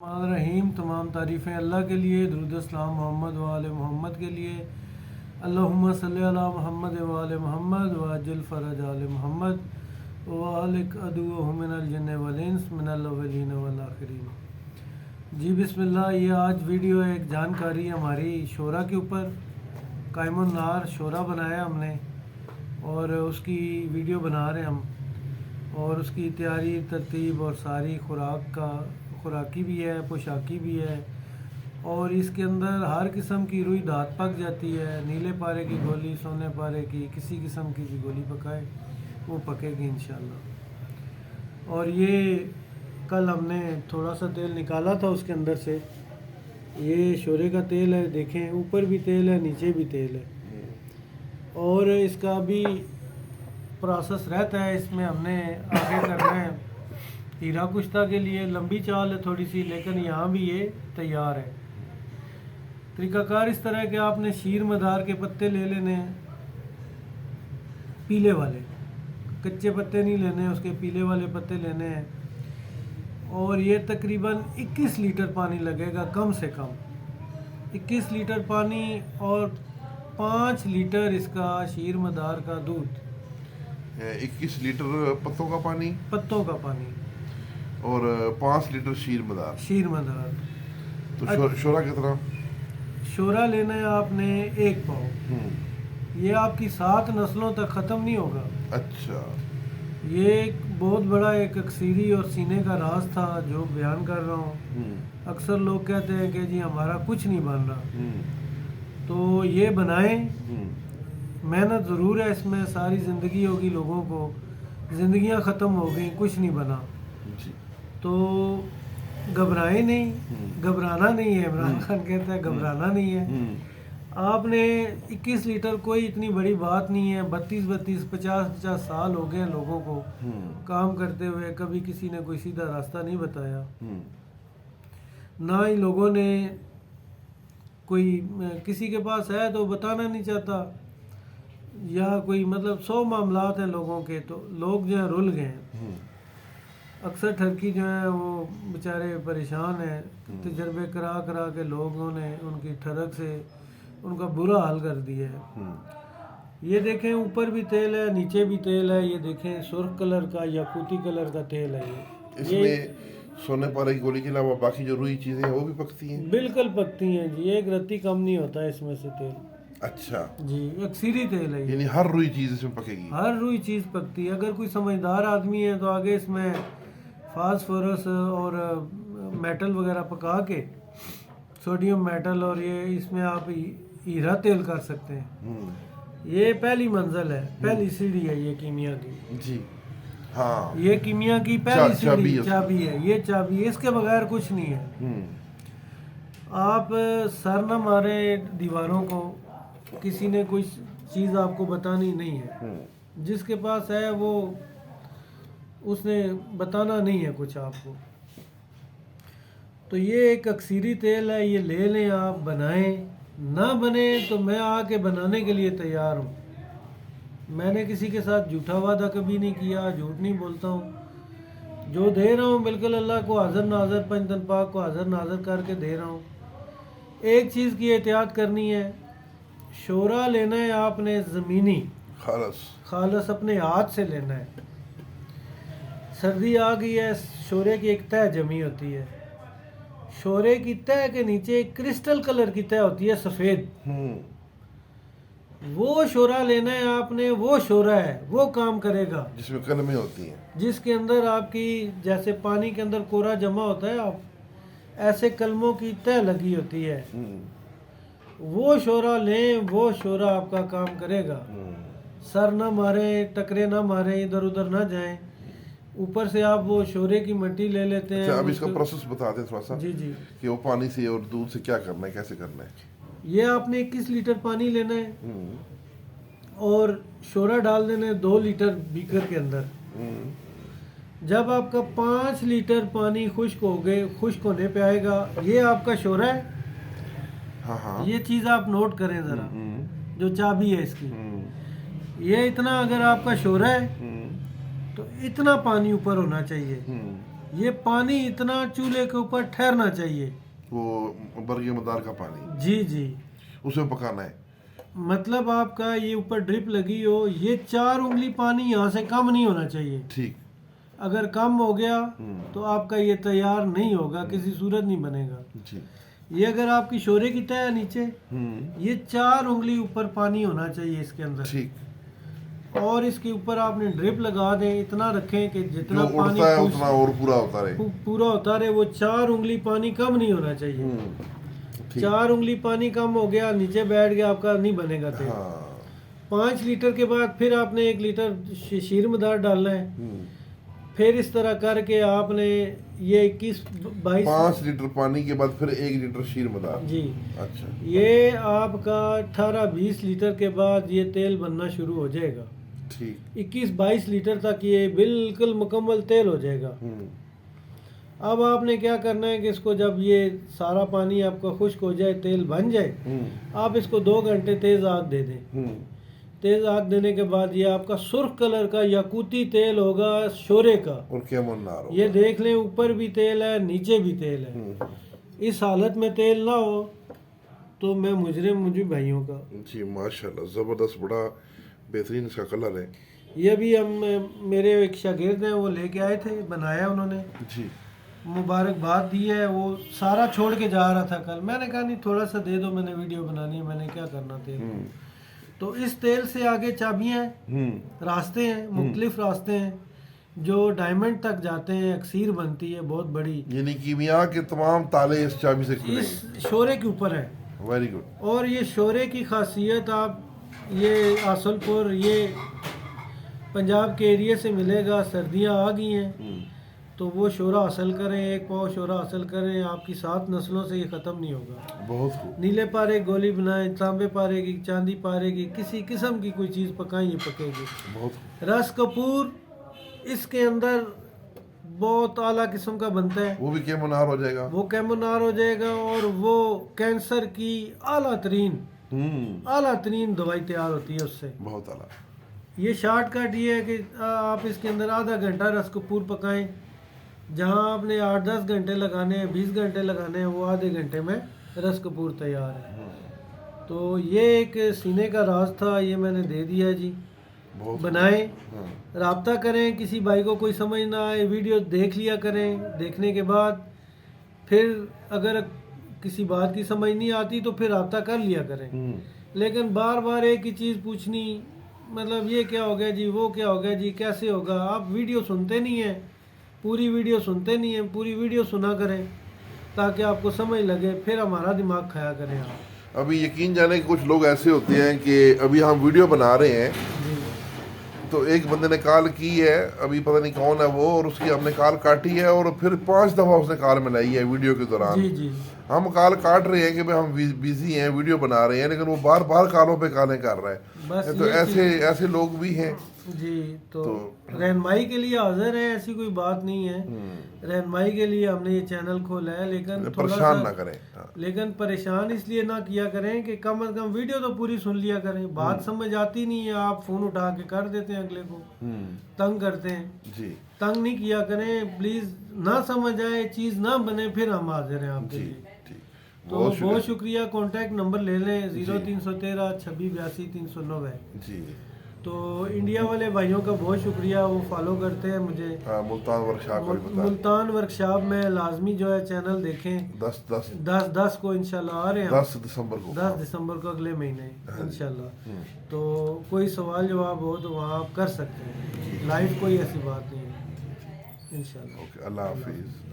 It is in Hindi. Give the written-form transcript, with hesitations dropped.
रहीम। तमाम तारीफ़ें अल्लाह के लिए, दुरूद सलाम मोहम्मद व आले मोहम्मद के लिए। अल्लाहुम्मा सल्ली अला मोहम्मद व आले मोहम्मद व अज्जिल फ़रज आले मोहम्मद व अलिक अदुव्वहुम मिनल जिन्न वल इंस मिनल अव्वलीन वल आखिरीन। जी बिस्मिल्लाह। ये आज वीडियो एक जानकारी हमारी शोरा के ऊपर, कायमुन नार शोरा बनाया हमने और उसकी वीडियो बना रहे हम, और उसकी तैयारी तरतीब और सारी खुराकी भी है, पोशाकी भी है, और इसके अंदर हर किस्म की रुई दात पक जाती है। नीले पारे की गोली, सोने पारे की, किसी किस्म की भी गोली पकाए वो पकेगी इंशाल्लाह। और ये कल हमने थोड़ा सा तेल निकाला था उसके अंदर से। ये शोरे का तेल है, देखें ऊपर भी तेल है, नीचे भी तेल है, और इसका भी प्रोसेस रहता है। इसमें हमने आगे करना है हीरा कुश्ता के लिए। लंबी चाल है थोड़ी सी, लेकिन यहाँ भी ये तैयार है। तरीक़ाकार इस तरह के आपने शीर मदार के पत्ते ले लेने हैं, पीले वाले, कच्चे पत्ते नहीं लेने, उसके पीले वाले पत्ते लेने हैं। और ये तकरीबन 21 लीटर पानी लगेगा, कम से कम 21 लीटर पानी, और 5 लीटर इसका शीर मदार का दूध। 21 लीटर पत्तों का पानी और 5 लीटर शीर मदार। तो शोरा कितना? शोरा लेना है आपने 1 पाव। ये आपकी 7 नस्लों तक ख़त्म नहीं होगा। अच्छा। ये एक बहुत बड़ा एक अक्सीरी और सीने का राज था जो बयान कर रहा हूँ। अक्सर लोग कहते हैं कि जी हमारा कुछ नहीं बन रहा, तो ये बनाएं। मेहनत ज़रूर है इसमें, सारी ज़िंदगी होगी लोगों को, ज़िंदगियाँ ख़त्म हो गई, कुछ नहीं बना। तो घबराए नहीं, घबराना नहीं है। इमरान खान कहता है घबराना नहीं है। आपने 21 लीटर कोई इतनी बड़ी बात नहीं है। 32 50 साल हो गए लोगों को काम करते हुए, कभी किसी ने कोई सीधा रास्ता नहीं बताया, ना ही लोगों ने कोई, किसी के पास है तो बताना नहीं चाहता, या कोई मतलब 100 मामलात हैं लोगों के, तो लोग जो हैं रुल गए हैं। अक्सर ठरकी जो है वो बेचारे परेशान हैं, तजर्बे करा करा के लोगों ने उनकी ठरक से उनका बुरा हाल कर दिया है। ये देखें ऊपर भी तेल है, नीचे भी तेल है। ये देखें सुर्ख कलर का, याकूती कलर का तेल है। इसमें सोने पारे की गोली के अलावा बाकी जो रुई चीज़ें हैं वो भी पकती हैं? बिल्कुल पकती हैं जी, एक रत्ती कम नहीं होता है इसमें से तेल। अच्छा जी, अक्सीरी तेल है, यानी हर रुई चीज़ इसमें पकेगी? हर रुई चीज़ पकती है। अगर कोई समझदार आदमी है तो आगे इसमें फास्फोरस और मेटल वगैरह पका के, सोडियम मेटल, और ये इसमें आप हीरा तेल कर सकते हैं। ये पहली मंजिल है, पहली सीढ़ी है ये कीमिया की। जी हाँ, ये कीमिया की पहली सीढ़ी, चाबी है ये, चाबी। इसके बगैर कुछ नहीं है। आप सर न मारे दीवारों को, किसी ने कोई चीज़ आपको बतानी नहीं है। जिसके पास है वो, उसने बताना नहीं है कुछ आपको। तो ये एक अक्सीरी तेल है, ये ले लें आप, बनाएं। ना बने तो मैं आके बनाने के लिए तैयार हूँ। मैंने किसी के साथ झूठा वादा कभी नहीं किया, झूठ नहीं बोलता हूँ। जो दे रहा हूँ बिल्कुल अल्लाह को हाज़िर नाज़िर, पंजतन पाक को हाज़िर नाज़िर करके दे रहा हूँ। एक चीज़ की एहतियात करनी है, शोरा लेना है आपने ज़मीनी, खालस अपने हाथ से लेना है। सर्दी आ गई है, शोरे की एक तह जमी होती है। शोरे की तह के नीचे एक क्रिस्टल कलर की तह होती है, सफ़ेद। वो शोरा लेना है आपने। वो शोरा है, वो काम करेगा जिसमें कलमें होती हैं, जिसके अंदर आपकी जैसे पानी के अंदर कोरा जमा होता है, आप ऐसे कलमों की तह लगी होती है। वो शोरा लें, वो शोरा आपका काम करेगा। सर ना मारे, टकरे ना मारे, इधर उधर ना जाएं। ऊपर से आप वो शोरे की मिट्टी ले लेते हैं। अच्छा, अब इसका प्रोसेस बता दें थोड़ा सा। जी कि वो पानी से और दूध से क्या करना है, कैसे करना है। ये आपने 21 लीटर पानी लेना है और शोरा डाल देना है 2 लीटर बीकर के अंदर। जब आपका 5 लीटर पानी खुश्क होने पे आएगा, ये आपका शोरा है। हाँ। ये चीज़ आप नोट करें ज़रा, जो चाबी है इसकी। ये इतना अगर आपका शोरा है तो इतना पानी ऊपर होना चाहिए। ये पानी इतना चूल्हे के ऊपर ठहरना चाहिए, वो बरगे मदार का पानी जी जी। उसमें पकाना है। मतलब आपका ये ऊपर ड्रिप लगी हो, ये 4 उंगली पानी यहाँ से कम नहीं होना चाहिए। ठीक। अगर कम हो गया तो आपका ये तैयार नहीं होगा, किसी सूरत नहीं बनेगा जी। ये। अगर आपकी शोरे की तय है नीचे, ये 4 उंगली ऊपर पानी होना चाहिए इसके अंदर। ठीक। और इसके ऊपर आपने ड्रिप लगा दें, इतना रखें कि जितना जो पानी उड़ता है उतना और पूरा होता रहे, पूरा होता रहे। वो 4 उंगली पानी कम नहीं होना चाहिए। ठीक। 4 उंगली पानी कम हो गया, नीचे बैठ गया, आपका नहीं बनेगा तेल। हाँ। 5 लीटर के बाद फिर आपने 1 लीटर शीर मदार डालना है। फिर इस तरह करके आपने ये 21-22 5 लीटर पानी के बाद फिर 1 लीटर शीर मदार। जी। अच्छा। ये आपका 18-20 लीटर के बाद ये तेल बनना शुरू हो जाएगा। ठीक। 21-22 लीटर तक ये बिल्कुल मुकम्मल तेल हो जाएगा। अब आपने क्या करना है कि इसको जब ये सारा पानी आपका खुश्क हो जाए, तेल बन जाए, आप इसको 2 घंटे तेज आग दे दें। तेज आग देने के बाद ये आपका सुर्ख कलर का याकूती तेल होगा शोरे का। और क्या मुन्नार होगा। ये देख लें, ऊपर भी तेल है, नीचे भी तेल है। इस हालत में तेल ना हो तो मैं मुझे भाइयों का। जी माशाल्लाह, ज़बरदस्त, बड़ा बेहतरीन इसका कलर है। ये भी हम मेरे एक शागिर्द हैं, वो लेके आए थे, बनाया उन्होंने जी। मुबारकबाद दी है। वो सारा छोड़ के जा रहा था कल, मैंने कहा नहीं थोड़ा सा दे दो, मैंने वीडियो बनानी है, मैंने क्या करना तेल। तो इस तेल से आगे चाबियाँ रास्ते हैं, मुख्तलिफ रास्ते हैं जो डायमंड तक जाते हैं, अक्सीर बनती है बहुत बड़ी। यानी कीमिया के तमाम ताले इस चाबी से खुलेंगे। इस शोरे के ऊपर है। Very good. और ये शोरे की खासियत आप ये आसलपुर, ये पंजाब के एरिया से मिलेगा। सर्दियाँ आ गई हैं तो वो शोरा हासिल करें, 1 पाव शोरा हासिल करें, आपकी 7 नस्लों से ये ख़त्म नहीं होगा। बहुत खूब। नीले पारे गोली बनाएं, तांबे पारे की, चांदी पारे की, किसी किस्म की कोई चीज़ पकाएं, ये पकेगी। बहुत। रस कपूर इसके अंदर बहुत आला किस्म का बनता है, वो भी क्या मुनार हो जाएगा, वो कैमोनार हो जाएगा। और वो कैंसर की आला तरीन दवाई तैयार होती है उससे, बहुत आला। ये शॉर्टकट ये है कि आप इसके अंदर आधा घंटा रस कपूर पकाएं। जहां आपने 8-10 घंटे लगाने हैं, 20 घंटे लगाने हैं, वो आधे घंटे में रस कपूर तैयार है। तो ये एक सीने का राज था, ये मैंने दे दिया जी। बनाएं, राब्ता करें। किसी भाई को कोई समझ ना आए, वीडियो देख लिया करें। देखने के बाद फिर अगर किसी बात की समझ नहीं आती तो फिर राब्ता कर लिया करें। लेकिन बार बार एक ही चीज़ पूछनी, मतलब ये क्या हो गया जी, वो क्या हो गया जी, कैसे होगा। आप वीडियो सुनते नहीं हैं, पूरी वीडियो सुनते नहीं हैं। पूरी वीडियो सुना करें ताकि आपको समझ लगे, फिर हमारा दिमाग खाया करें आप। अभी यकीन जाने कि कुछ लोग ऐसे होते हैं कि अभी हम वीडियो बना रहे हैं तो एक बंदे ने कॉल की है, अभी पता नहीं कौन है वो, और उसकी हमने कॉल काटी है और फिर 5 दफ़ा उसने कॉल मिलाई है वीडियो के दौरान। जी जी। हम कॉल काट रहे हैं कि भाई हम बिजी हैं, वीडियो बना रहे हैं, लेकिन वो बार बार कॉलों पे कॉलें कर रहा है। तो ऐसे लोग भी हैं जी। तो रहनुमाई के लिए हाजिर है, ऐसी कोई बात नहीं है। रहनुमाई के लिए हमने ये चैनल खोला है, लेकिन परेशान ना करें। लेकिन परेशान इसलिए ना किया करें कि कम से कम वीडियो तो पूरी सुन लिया करें। बात समझ आती नहीं है, आप फोन उठा के कर देते हैं, अगले को तंग करते हैं जी। तंग नहीं किया करें प्लीज। ना समझ आए, चीज ना बने, फिर हम हाजिर हैं आपके लिए। तो बहुत शुक्रिया। कॉन्टैक्ट नंबर ले लें 0313 2682 309 जी। तो इंडिया वाले भाइयों का बहुत शुक्रिया, वो फॉलो करते हैं मुझे। मुल्तान वर्कशॉप में लाजमी जो है चैनल देखें। 10 को इंशाल्लाह आ रहे हैं, 10 दिसंबर को अगले महीने इंशाल्लाह। तो कोई सवाल जवाब हो तो वहाँ आप कर सकते हैं, लाइव कोई ऐसी बात नहीं है इंशाल्लाह। अल्लाह हाफिज़।